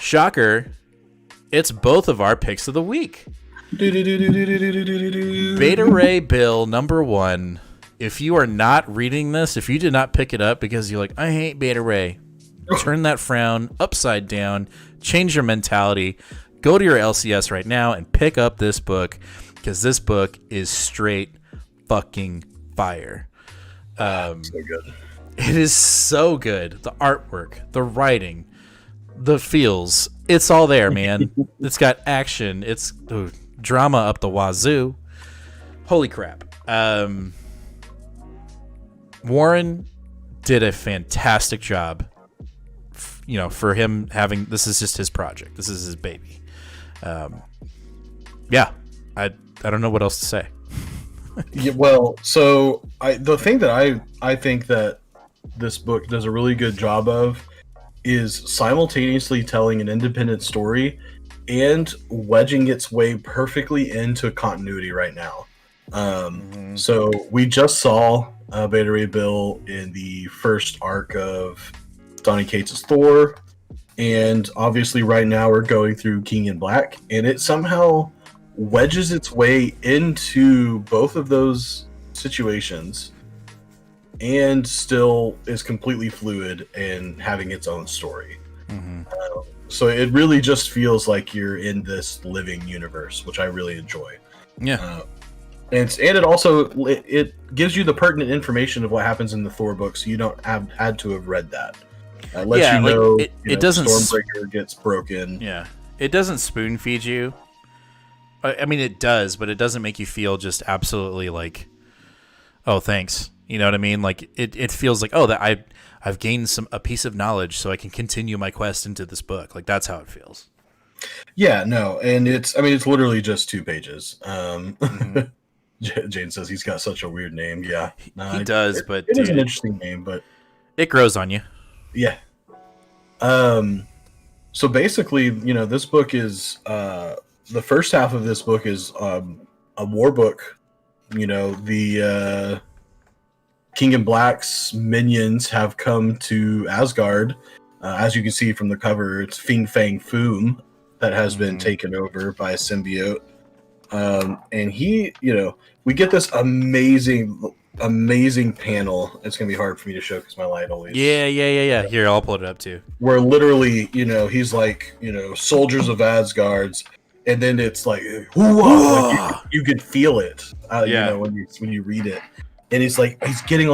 shocker, it's both of our picks of the week. Beta Ray Bill #1. If you are not reading this, if you did not pick it up because you're like, I hate Beta Ray, turn that frown upside down, change your mentality, go to your LCS right now and pick up this book, because this book is straight fucking fire. So good. It is so good. The artwork, the writing, the feels, it's all there, man. It's got action. It's drama up the wazoo. Holy crap. Warren did a fantastic job, for him having, this is just his project. This is his baby. Yeah, I don't know what else to say. Yeah, well, so the thing that I think that this book does a really good job of is simultaneously telling an independent story and wedging its way perfectly into continuity right now. So we just saw Beta Ray Bill in the first arc of Donny Cates' Thor, and obviously right now we're going through King in Black, and it somehow wedges its way into both of those situations and still is completely fluid and having its own story. So it really just feels like you're in this living universe, which I really enjoy. Yeah. And it also it gives you the pertinent information of what happens in the Thor book, so you don't had to have read that. It lets you know, it doesn't, Stormbreaker gets broken. Yeah, it doesn't spoon feed you. I mean, it does, but it doesn't make you feel just absolutely like, oh, thanks. You know what I mean? Like it feels like, oh, that I've gained a piece of knowledge, so I can continue my quest into this book. Like that's how it feels. Yeah, no, and it's literally just 2 pages. Jane says he's got such a weird name. Yeah, he does, but it is an interesting name, but it grows on you. Yeah. So basically, this book is the first half of this book is a war book. The King in Black's minions have come to Asgard. As you can see from the cover, it's Fin Fang Foom that has been taken over by a symbiote. And he, we get this amazing panel. It's gonna be hard for me to show because my light always. Yeah. Here, I'll pull it up too. Where literally, he's like, soldiers of Asgard's, and then it's like, like you could feel it. When you read it, and it's like he's getting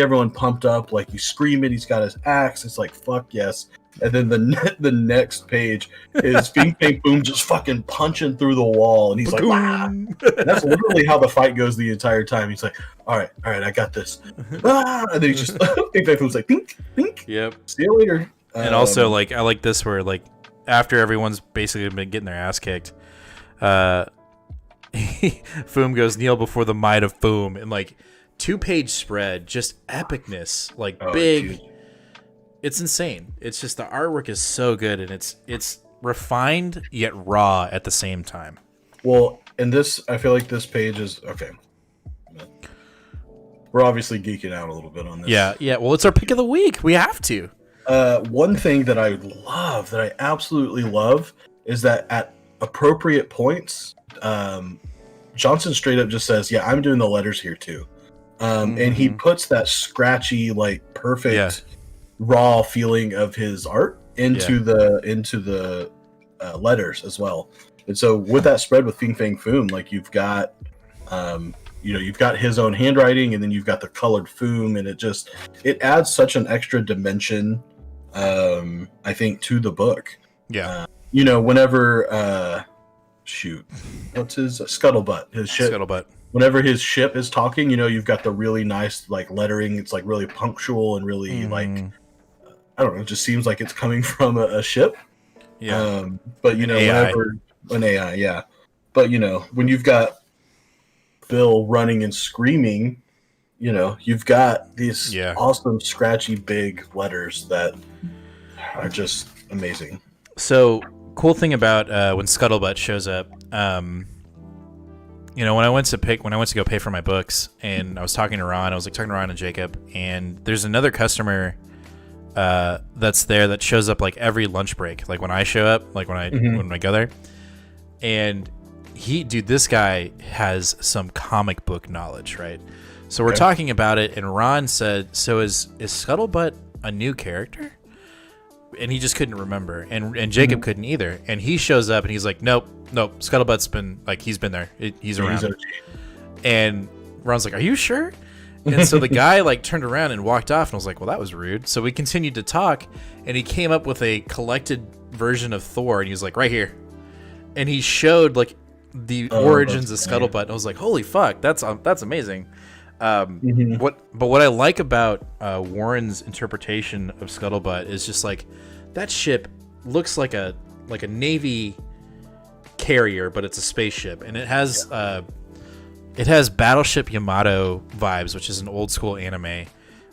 everyone pumped up. Like he's screaming. He's got his axe. It's like fuck yes. And then the next page is Fin Fang Foom just fucking punching through the wall, and he's like, ah! That's literally how the fight goes the entire time. He's like, all right, I got this. And then he just Fin Fang Foom's like, think. Yep. See you later. And also, like, I like this where, like, after everyone's basically been getting their ass kicked, Foom goes, kneel before the might of Foom, and like 2-page spread, just epicness, like big. Dude. It's insane. It's just the artwork is so good, and it's refined yet raw at the same time. Well, and this, I feel like this page is okay. We're obviously geeking out a little bit on this. Yeah. Well, it's our pick of the week. We have to. One thing that I absolutely love, is that at appropriate points, Johnson straight up just says, "Yeah, I'm doing the letters here too," and he puts that scratchy, like perfect. Raw feeling of his art into the letters as well. And so with that spread with Fin Fang Foom, like you've got you've got his own handwriting, and then you've got the colored Foom, and it adds such an extra dimension, I think, to the book. Whenever what's his Scuttlebutt, his ship. Scuttlebutt. Whenever his ship is talking, you've got the really nice like lettering. It's like really punctual and really like, I don't know, it just seems like it's coming from a ship. Yeah. But whenever an AI, yeah. But when you've got Bill running and screaming, you've got these awesome scratchy big letters that are just amazing. So cool thing about when Scuttlebutt shows up, when I went to go pay for my books, and I was talking to Ron, and Jacob, and there's another customer that's there that shows up like every lunch break, like when I show up, like when I go there. And this guy has some comic book knowledge, right? So we're talking about it, and Ron said, so is Scuttlebutt a new character? And he just couldn't remember, and Jacob couldn't either. And he shows up and he's like, nope, Scuttlebutt's been like, he's been there, he's around. And Ron's like, are you sure? And so the guy like turned around and walked off, and I was like, well, that was rude. So we continued to talk, and he came up with a collected version of Thor, and he was like, right here. And he showed like the origins of Scuttlebutt, and I was like, holy fuck, that's amazing. What I like about Warren's interpretation of Scuttlebutt is just like, that ship looks like a Navy carrier, but it's a spaceship, and it has Battleship Yamato vibes, which is an old school anime.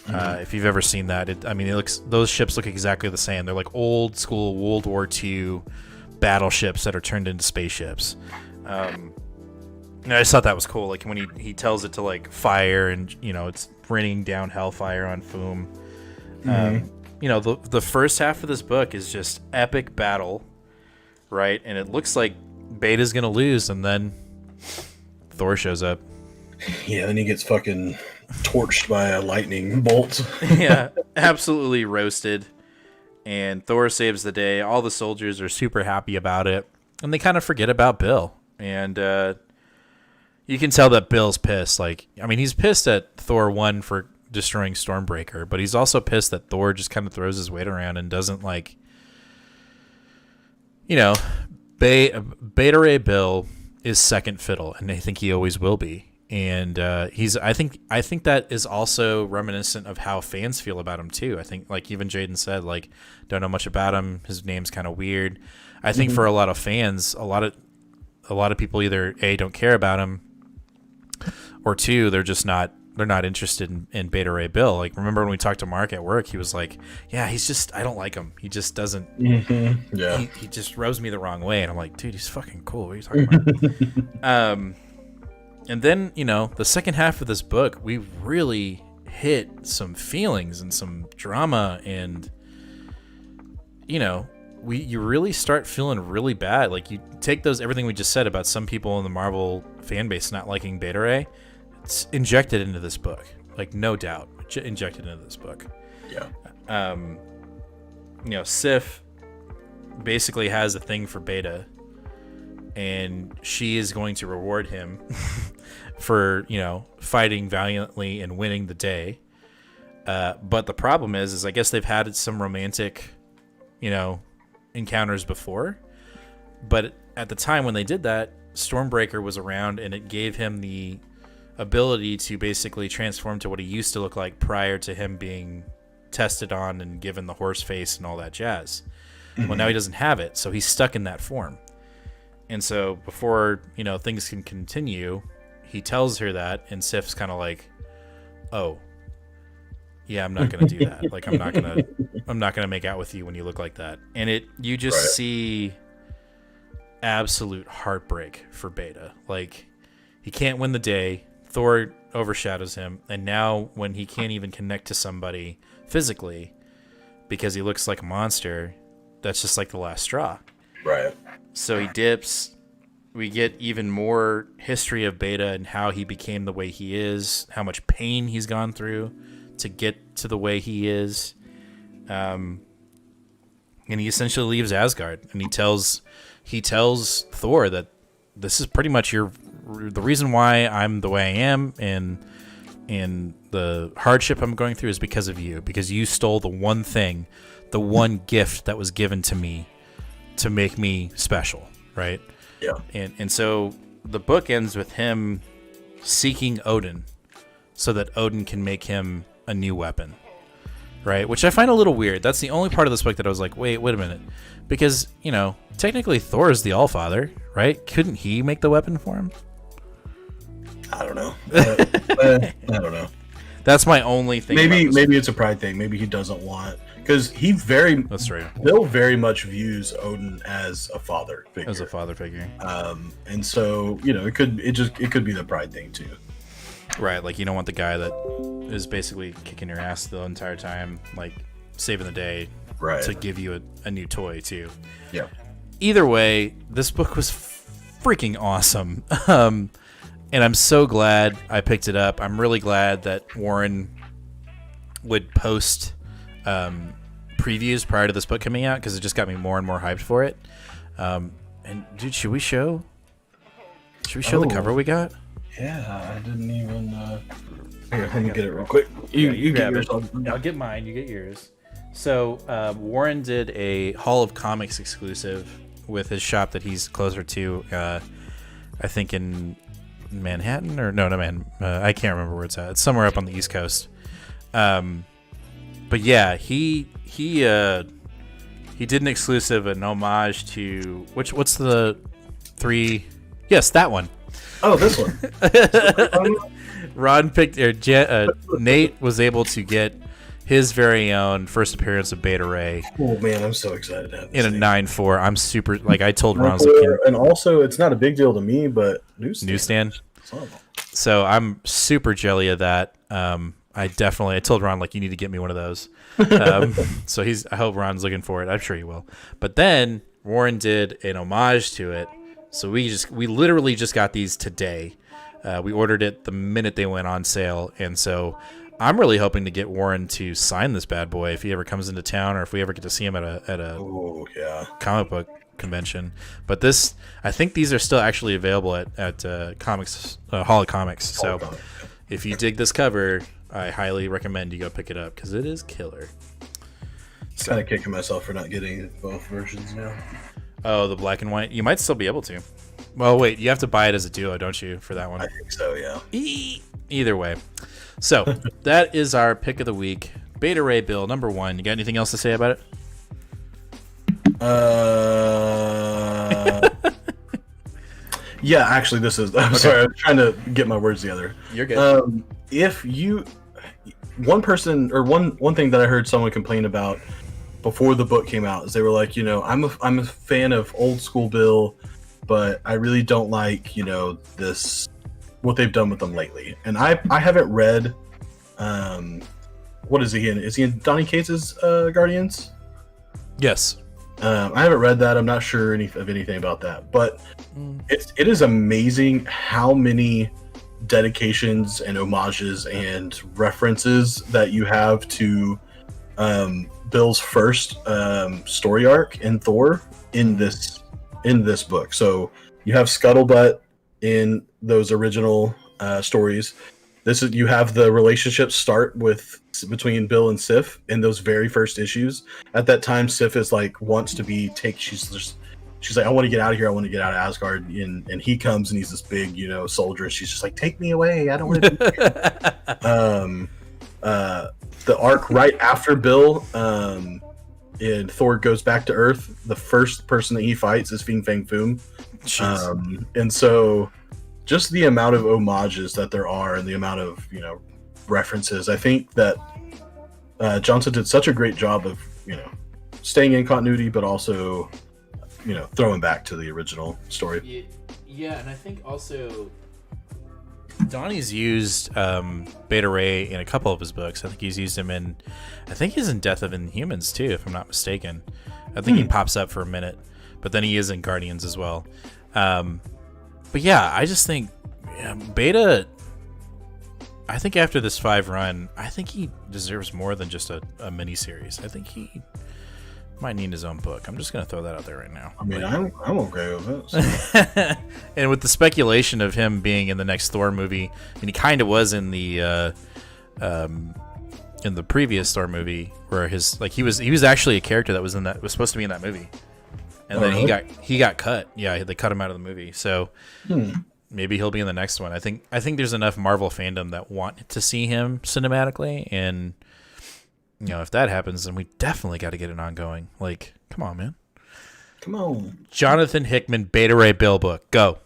If you've ever seen that, those ships look exactly the same. They're like old school World War II battleships that are turned into spaceships. I just thought that was cool. Like when he tells it to like fire, and it's raining down hellfire on Foom. The first half of this book is just epic battle, right? And it looks like Beta's gonna lose, and then Thor shows up. Yeah, then he gets fucking torched by a lightning bolt. Yeah, absolutely roasted. And Thor saves the day. All the soldiers are super happy about it, and they kind of forget about Bill. And you can tell that Bill's pissed. He's pissed at Thor 1 for destroying Stormbreaker, but he's also pissed that Thor just kind of throws his weight around and doesn't Beta Ray Bill is second fiddle, and I think he always will be. And I think that is also reminiscent of how fans feel about him too. I think, like even Jaden said, like, don't know much about him. His name's kind of weird. I think for a lot of fans, a lot of people either A, don't care about him, or two, they're not interested in Beta Ray Bill. Like, remember when we talked to Mark at work, he was like, yeah, I don't like him. He just doesn't, he just rubs me the wrong way. And I'm like, dude, he's fucking cool. What are you talking about? And then, the second half of this book, we really hit some feelings and some drama, and, you really start feeling really bad. Like, you take everything we just said about some people in the Marvel fan base not liking Beta Ray, it's injected into this book, like, no doubt, injected into this book. Yeah. Sif basically has a thing for Beta, and she is going to reward him for, fighting valiantly and winning the day. But the problem is I guess they've had some romantic, encounters before. But at the time when they did that, Stormbreaker was around, and it gave him the ability to basically transform to what he used to look like prior to him being tested on and given the horse face and all that jazz. Well, now he doesn't have it, so he's stuck in that form. And so before, things can continue, he tells her that, and Sif's kind of like, oh, yeah, I'm not going to do that. Like, I'm not going to make out with you when you look like that. And you just see absolute heartbreak for Beta. Like, he can't win the day. Thor overshadows him. And now when he can't even connect to somebody physically because he looks like a monster, that's just like the last straw. Right. So he dips. We get even more history of Beta and how he became the way he is, how much pain he's gone through to get to the way he is. And he essentially leaves Asgard, and he tells Thor that this is pretty much the reason why I'm the way I am, and the hardship I'm going through is because of you, because you stole the one thing, the one gift that was given to me to make me special, right? Yeah. And so the book ends with him seeking Odin so that Odin can make him a new weapon, right? Which I find a little weird. That's the only part of this book that I was like, wait a minute. Because, technically Thor is the Allfather, right? Couldn't he make the weapon for him? I don't know. I don't know. That's my only thing. Maybe it's a pride thing. Maybe he doesn't want, because that's right. Bill very much views Odin as a father figure. As a father figure. And so it could be the pride thing too. Right, like you don't want the guy that is basically kicking your ass the entire time, like saving the day Right. to give you a new toy too. Yeah. Either way, this book was freaking awesome. And I'm so glad I picked it up. I'm really glad that Warren would post previews prior to this book coming out, because it just got me more and more hyped for it. And dude, should we show the cover we got? Yeah, I didn't even. Here, let me get it real quick. You grab get it. yours. I'll get mine. You get yours. So Warren did a Hall of Comics exclusive with his shop that he's closer to. I think in Manhattan, or no, I can't remember where it's at. It's somewhere up on the East Coast. But yeah, he did an exclusive, an homage to what's the 3? Yes, that one. Oh, this one. Ron picked, Nate was able to get his very own first appearance of Beta Ray. Oh man, I'm so excited to have this in a thing. 9.4. I'm super, like I told Ron, And also, it's not a big deal to me, but newsstand. So I'm super jelly of that. I told Ron, like, you need to get me one of those. So I hope Ron's looking for it. I'm sure he will. But then Warren did an homage to it. So we literally just got these today. We ordered it the minute they went on sale. And so I'm really hoping to get Warren to sign this bad boy if he ever comes into town, or if we ever get to see him at a comic book convention. But I think these are still actually available at comics, Hall of Comics. So if you dig this cover, I highly recommend you go pick it up, because it is killer. It's kind of kicking myself for not getting both versions now. Oh, the black and white. You might still be able to. Well, wait, you have to buy it as a duo, don't you, for that one? I think so, yeah. Either way. So that is our pick of the week. Beta Ray Bill, number 1. You got anything else to say about it? Yeah, actually, this is. I'm sorry, I was trying to get my words together. You're good. One thing that I heard someone complain about before the book came out is they were like, I'm a fan of old school Bill, but I really don't like, what they've done with them lately. And I haven't read, what is he in? Is he in Donny Cates's Guardians? Yes. I haven't read that. I'm not sure of anything about that, but it is amazing how many dedications and homages and references that you have to Bill's first story arc in Thor in this book. So you have Scuttlebutt in those original stories. You have the relationship start between Bill and Sif in those very first issues. At that time, Sif is like wants to be she's like, I want to get out of here. I want to get out of Asgard. And he comes and he's this big, soldier. She's just like, take me away. I don't want to be here. The arc right after Bill and Thor goes back to Earth, the first person that he fights is Fin Fang Foom. And so just the amount of homages that there are and the amount of, references, I think that Johnson did such a great job of, staying in continuity, but also, throwing back to the original story. Yeah, and I think also Donnie's used Beta Ray in a couple of his books. I think he's used him he's in Death of Inhumans too, if I'm not mistaken. I think he pops up for a minute, but then he is in Guardians as well. But yeah, I just think Beta, I think after this 5 run, I think he deserves more than just a mini series. I think he might need his own book. I'm just going to throw that out there right now. I mean, I'm okay with this. And with the speculation of him being in the next Thor movie, and he kind of was in the previous Thor movie, where he was actually a character that was supposed to be in that movie, and then really? he got cut. Yeah, they cut him out of the movie. So maybe he'll be in the next one. I think there's enough Marvel fandom that want to see him cinematically, and if that happens, then we definitely got to get an ongoing. Like, come on, man. Come on. Jonathan Hickman, Beta Ray Bill book. Go.